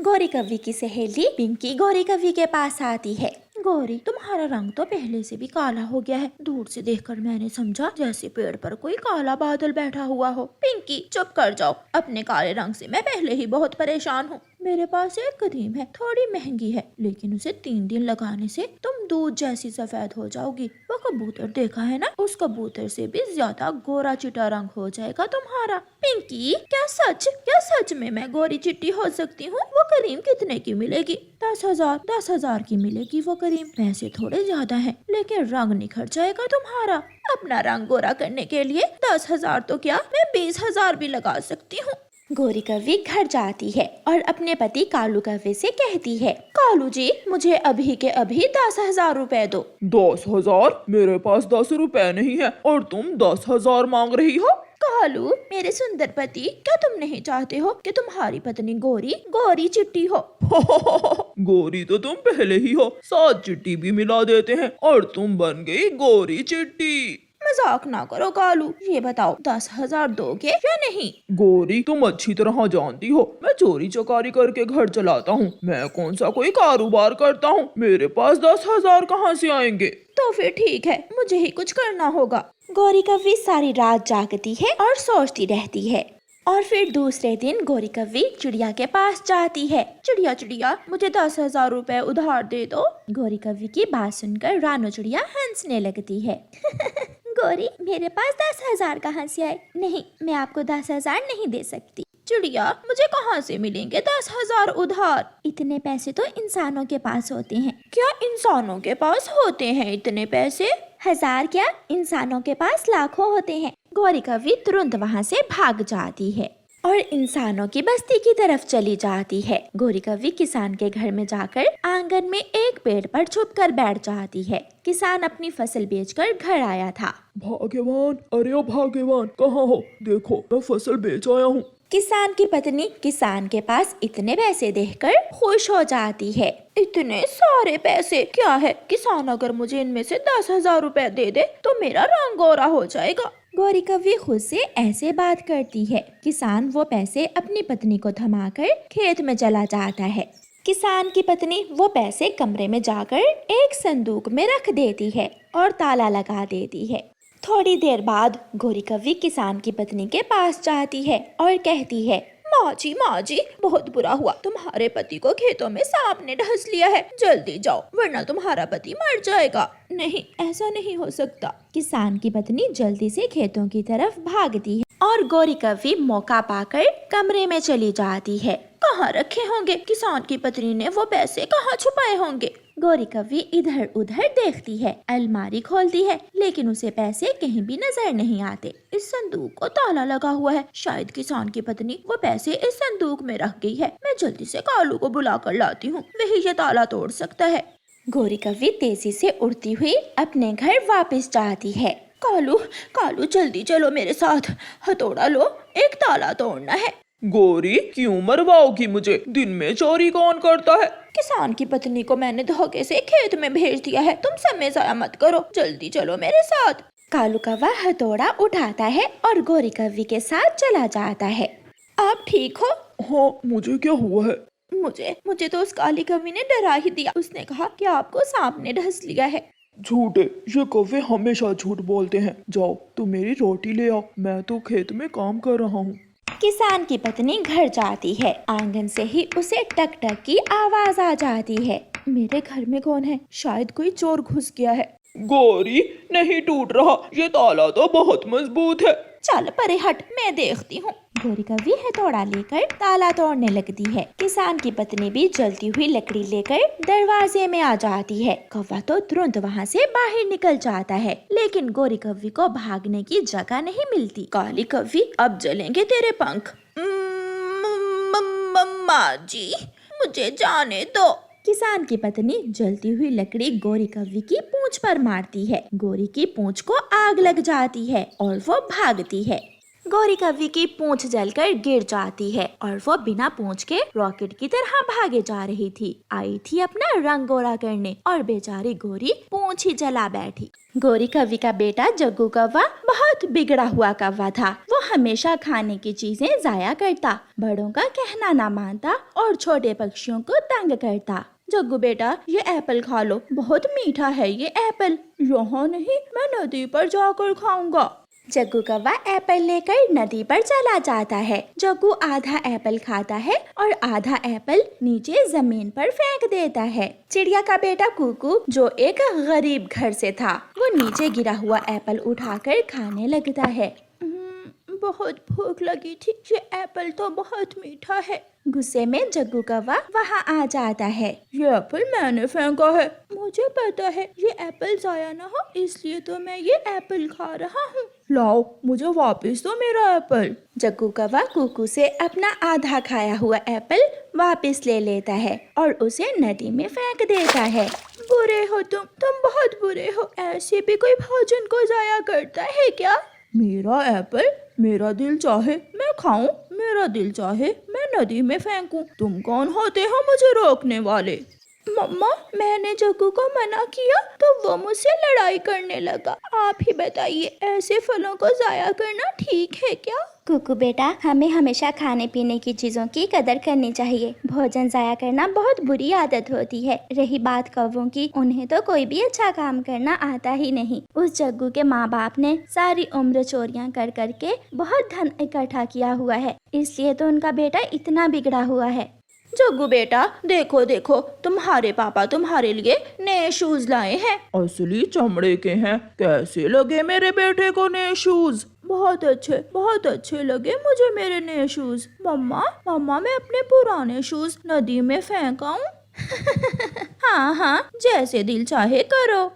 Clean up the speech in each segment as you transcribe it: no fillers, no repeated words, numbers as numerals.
गौरी कव्वी की सहेली पिंकी गौरी कव्वी के पास आती है। गौरी, तुम्हारा रंग तो पहले से भी काला हो गया है। दूर से देखकर मैंने समझा जैसे पेड़ पर कोई काला बादल बैठा हुआ हो। पिंकी, चुप कर जाओ। अपने काले रंग से मैं पहले ही बहुत परेशान हूँ। मेरे पास एक क्रीम है, थोड़ी महंगी है, लेकिन उसे 3 दिन लगाने से तुम दूध जैसी सफेद हो जाओगी। वो कबूतर देखा है ना, उस कबूतर से भी ज्यादा गोरा चिट्टा रंग हो जाएगा तुम्हारा। पिंकी, क्या सच में मैं गोरी चिट्टी हो सकती हूँ? वो क्रीम कितने की मिलेगी? 10,000 की मिलेगी वो क्रीम। पैसे थोड़े ज्यादा हैं, लेकिन रंग निखर जाएगा तुम्हारा। अपना रंग गोरा करने के लिए 10,000 तो क्या, मैं 20,000 भी लगा सकती हूँ। गौरी कव्वी घर जाती है और अपने पति कालू कव्वे से कहती है, कालू जी, मुझे अभी के अभी 10,000 रुपए दो। 10,000? मेरे पास 10 रुपए नहीं है और तुम 10,000 मांग रही हो? कालू, मेरे सुंदर पति, क्या तुम नहीं चाहते हो कि तुम्हारी पत्नी गोरी चिट्टी हो? गोरी तो तुम पहले ही हो, 7 चिट्टी भी मिला देते हैं और तुम बन गई गोरी चिट्टी। मजाक ना करो कालू, ये बताओ 10,000 दोगे या नहीं? गोरी, तुम अच्छी तरह जानती हो मैं चोरी चकारी करके घर चलाता हूँ। मैं कौन सा कोई कारोबार करता हूँ, मेरे पास 10,000 कहाँ से आएंगे? तो फिर ठीक है, मुझे ही कुछ करना होगा। गौरी कव्वी सारी रात जागती है और सोचती रहती है। और फिर दूसरे दिन गौरी कव्वी चिड़िया के पास जाती है। चिड़िया, मुझे 10,000 रुपए उधार दे दो। गौरी कव्वी की बात सुनकर रानो चिड़िया हंसने लगती है। गौरी, मेरे पास 10,000 कहाँ से आए? नहीं, मैं आपको 10,000 नहीं दे सकती। चिड़िया, मुझे कहाँ से मिलेंगे 10,000 उधार? इतने पैसे तो इंसानों के पास होते हैं। क्या इंसानों के पास होते हैं इतने पैसे? 1,000 क्या, इंसानों के पास लाखों होते हैं। गौरी कव्वी तुरंत वहाँ से भाग जाती है और इंसानों की बस्ती की तरफ चली जाती है। गौरी कव्वी किसान के घर में जाकर आंगन में एक पेड़ पर छुपकर बैठ जाती है। किसान अपनी फसल बेचकर घर आया था। भाग्यवान, अरे ओ भाग्यवान, कहाँ हो? देखो, मैं फसल बेच आया हूँ। किसान की पत्नी किसान के पास इतने पैसे देखकर खुश हो जाती है। इतने सारे पैसे क्या है? किसान अगर मुझे इनमें से 10,000 रुपए दे दे तो मेरा रंग गोरा हो जाएगा। गौरी कव्वी खुद से ऐसे बात करती है। किसान वो पैसे अपनी पत्नी को थमाकर खेत में चला जाता है। किसान की पत्नी वो पैसे कमरे में जाकर एक संदूक में रख देती है और ताला लगा देती है। थोड़ी देर बाद गौरी कव्वी किसान की पत्नी के पास जाती है और कहती है, माँ जी, बहुत बुरा हुआ, तुम्हारे पति को खेतों में सांप ने डस लिया है। जल्दी जाओ वरना तुम्हारा पति मर जाएगा। नहीं, ऐसा नहीं हो सकता। किसान की पत्नी जल्दी से खेतों की तरफ भागती है और गौरी कव्वी मौका पाकर कमरे में चली जाती है। कहाँ रखे होंगे? किसान की पत्नी ने वो पैसे कहाँ छुपाए होंगे? गौरी कव्वी इधर उधर देखती है, अलमारी खोलती है, लेकिन उसे पैसे कहीं भी नजर नहीं आते। इस संदूक को ताला लगा हुआ है, शायद किसान की पत्नी वो पैसे इस संदूक में रख गई है। मैं जल्दी से कालू को बुला कर लाती हूँ, वही ये ताला तोड़ सकता है। गौरी कव्वी तेजी से उड़ती हुई अपने घर वापस जाती है। कालू जल्दी चलो मेरे साथ, हथौड़ा लो, एक ताला तोड़ना है। गोरी, क्यों मरवाओगी मुझे? दिन में चोरी कौन करता है? किसान की पत्नी को मैंने धोखे से खेत में भेज दिया है। तुम समय जाया मत करो, जल्दी चलो मेरे साथ। कालू कौवा हथौड़ा उठाता है और गौरी कव्वी के साथ चला जाता है। आप ठीक हो? हाँ, मुझे क्या हुआ है? मुझे तो उस काली कव्वी ने डरा ही दिया। उसने कहा कि आपको सांप ने डस लिया है। झूठे, ये कौवे हमेशा झूठ बोलते हैं। जाओ, तुम मेरी रोटी ले आओ, मैं तो खेत में काम कर रहा हूँ। किसान की पत्नी घर जाती है। आंगन से ही उसे टक टक की आवाज आ जाती है। मेरे घर में कौन है? शायद कोई चोर घुस गया है। गोरी, नहीं टूट रहा, ये ताला तो बहुत मजबूत है। चल परे हट, मैं देखती हूँ। गौरी कव्वी हथौड़ा लेकर ताला तोड़ने लगती है। किसान की पत्नी भी जलती हुई लकड़ी लेकर दरवाजे में आ जाती है। कौवा तो तुरंत वहाँ से बाहर निकल जाता है, लेकिन गौरी कव्वी को भागने की जगह नहीं मिलती। काली कव्वी, अब जलेंगे तेरे पंख। माँ जी, मुझे जाने दो। किसान की पत्नी जलती हुई लकड़ी गौरी कव्वी की पूंछ पर मारती है। गौरी की पूंछ को आग लग जाती है और वो भागती है। गौरी कव्वी की पूंछ जलकर गिर जाती है और वो बिना पूंछ के रॉकेट की तरह भागे जा रही थी। आई थी अपना रंग गोरा करने और बेचारी गौरी पूंछ ही जला बैठी। गौरी कव्वी का बेटा जग्गू कौवा बहुत बहुत बिगड़ा हुआ कौवा था। वो हमेशा खाने की चीजें जाया करता, बड़ों का कहना ना मानता और छोटे पक्षियों को तंग करता। जग्गू बेटा, ये एप्पल खा लो, बहुत मीठा है ये एप्पल। यहाँ नहीं, मैं नदी पर जाकर खाऊंगा। जग्गू कौवा एप्पल लेकर नदी पर चला जाता है। जग्गू आधा एप्पल खाता है और आधा एप्पल नीचे जमीन पर फेंक देता है। चिड़िया का बेटा कुकू, जो एक गरीब घर से था, वो नीचे गिरा हुआ एप्पल उठाकर खाने लगता है। बहुत भूख लगी थी, ये एप्पल तो बहुत मीठा है। गुस्से में जग्गू कौवा वहाँ आ जाता है। ये एप्पल मैंने फेंका है, मुझे पता है ये एप्पल जाया ना हो, इसलिए तो मैं ये एप्पल खा रहा हूँ। लाओ, मुझे वापस दो मेरा एप्पल। जग्गू कौवा कुकू से अपना आधा खाया हुआ एप्पल वापस ले लेता है और उसे नदी में फेंक देता है। बुरे हो तुम बहुत बुरे हो। ऐसे भी कोई भोजन को जाया करता है क्या? मेरा एप्पल, मेरा दिल चाहे मैं खाऊं, मेरा दिल चाहे मैं नदी में फेंकूं। तुम कौन होते हो मुझे रोकने वाले? मम्मा, मैंने जग्गू को मना किया तो वो मुझसे लड़ाई करने लगा। आप ही बताइए, ऐसे फलों को जाया करना ठीक है क्या? कुकू बेटा, हमें हमेशा खाने पीने की चीजों की कदर करनी चाहिए। भोजन जाया करना बहुत बुरी आदत होती है। रही बात कौवों की, उन्हें तो कोई भी अच्छा काम करना आता ही नहीं। उस जग्गू के माँ बाप ने सारी उम्र चोरियां कर करके बहुत धन इकट्ठा किया हुआ है, इसलिए तो उनका बेटा इतना बिगड़ा हुआ है। जग्गू बेटा, देखो देखो, तुम्हारे पापा तुम्हारे लिए नए शूज लाए हैं। असली चमड़े के हैं। कैसे लगे मेरे बेटे को नए शूज? बहुत अच्छे लगे मुझे मेरे नए शूज। मम्मा, मैं अपने पुराने शूज नदी में फेंक आऊं? हाँ, जैसे दिल चाहे करो।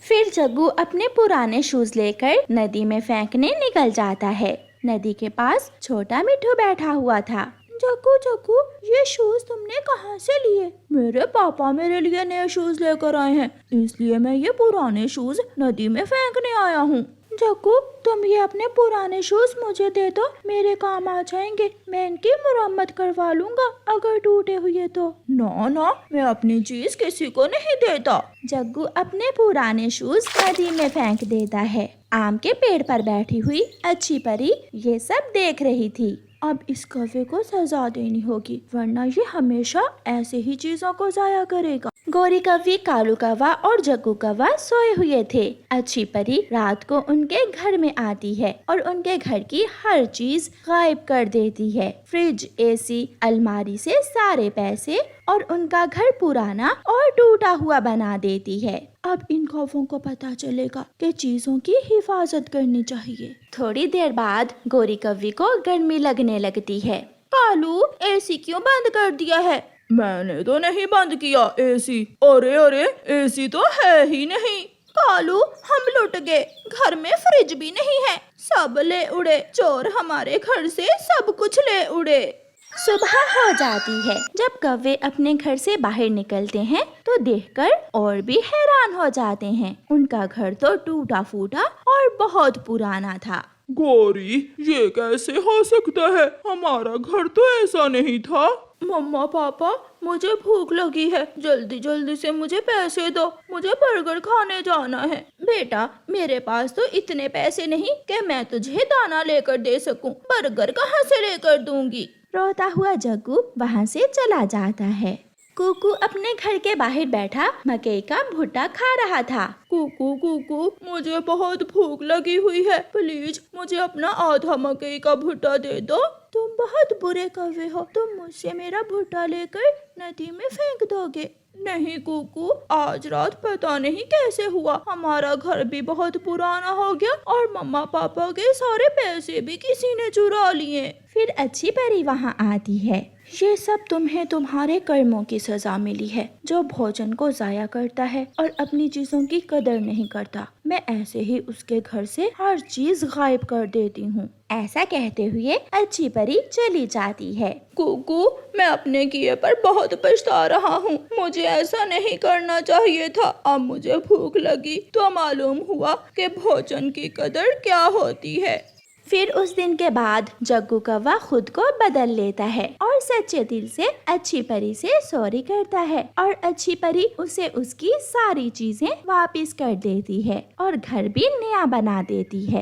फिर जग्गू अपने पुराने शूज लेकर नदी में फेंकने निकल जाता है। नदी के पास छोटा मिट्ठू बैठा हुआ था। जग्गू, ये शूज तुमने कहाँ से लिए? मेरे पापा मेरे लिए नए शूज लेकर आए हैं, इसलिए मैं ये पुराने शूज नदी में फेंकने आया हूँ। जग्गू, तुम ये अपने पुराने शूज मुझे दे दो, मेरे काम आ जाएंगे। मैं इनकी मुरम्मत करवा लूंगा अगर टूटे हुए तो। ना, मैं अपनी चीज किसी को नहीं देता। जग्गू अपने पुराने शूज नदी में फेंक देता है। आम के पेड़ पर बैठी हुई अच्छी परी ये सब देख रही थी। अब इस कौवे को सजा देनी होगी, वरना ये हमेशा ऐसे ही चीजों को जाया करेगा। गोरी कौवी, कालू कौवा और जग्गू कौवा सोए हुए थे। अच्छी परी रात को उनके घर में आती है और उनके घर की हर चीज गायब कर देती है। फ्रिज, एसी, अलमारी से सारे पैसे और उनका घर पुराना और टूटा हुआ बना देती है। अब इन कौवों को पता चलेगा कि चीजों की हिफाजत करनी चाहिए। थोड़ी देर बाद गोरी कौवी को गर्मी लगने लगती है। कालू, एसी क्यों बंद कर दिया है? मैंने तो नहीं बंद किया एसी। अरे, एसी तो है ही नहीं। कालू, हम लुट गए, घर में फ्रिज भी नहीं है, सब ले उड़े। चोर हमारे घर से सब कुछ ले उड़े। सुबह हो जाती है। जब कौवे अपने घर से बाहर निकलते हैं तो देखकर और भी हैरान हो जाते हैं। उनका घर तो टूटा फूटा और बहुत पुराना था। गोरी, ये कैसे हो सकता है? हमारा घर तो ऐसा नहीं था। मम्मा पापा, मुझे भूख लगी है, जल्दी से मुझे पैसे दो, मुझे बर्गर खाने जाना है। बेटा, मेरे पास तो इतने पैसे नहीं कि मैं तुझे दाना लेकर दे सकूं। बर्गर कहाँ से लेकर दूंगी? रोता हुआ जग्गू वहाँ से चला जाता है। कुकू अपने घर के बाहर बैठा मकई का भुट्टा खा रहा था। कुकू, मुझे बहुत भूख लगी हुई है, प्लीज मुझे अपना आधा मकई का भुट्टा दे दो। तुम बहुत बुरे कौवे हो, तुम मुझसे मेरा भुट्टा लेकर नदी में फेंक दोगे। नहीं कुकू, आज रात पता नहीं कैसे हुआ, हमारा घर भी बहुत पुराना हो गया और मम्मा पापा के सारे पैसे भी किसी ने चुरा लिए। फिर अच्छी परी वहाँ आती है। ये सब तुम्हें तुम्हारे कर्मों की सजा मिली है। जो भोजन को जाया करता है और अपनी चीजों की कदर नहीं करता, मैं ऐसे ही उसके घर से हर चीज गायब कर देती हूँ। ऐसा कहते हुए अच्छी परी चली जाती है। कुकू, मैं अपने किए पर बहुत पछता रहा हूँ, मुझे ऐसा नहीं करना चाहिए था। अब मुझे भूख लगी तो मालूम हुआ कि भोजन की कदर क्या होती है। फिर उस दिन के बाद जग्गू कौवा खुद को बदल लेता है और सच्चे दिल से अच्छी परी से सॉरी करता है और अच्छी परी उसे उसकी सारी चीजें वापस कर देती है और घर भी नया बना देती है।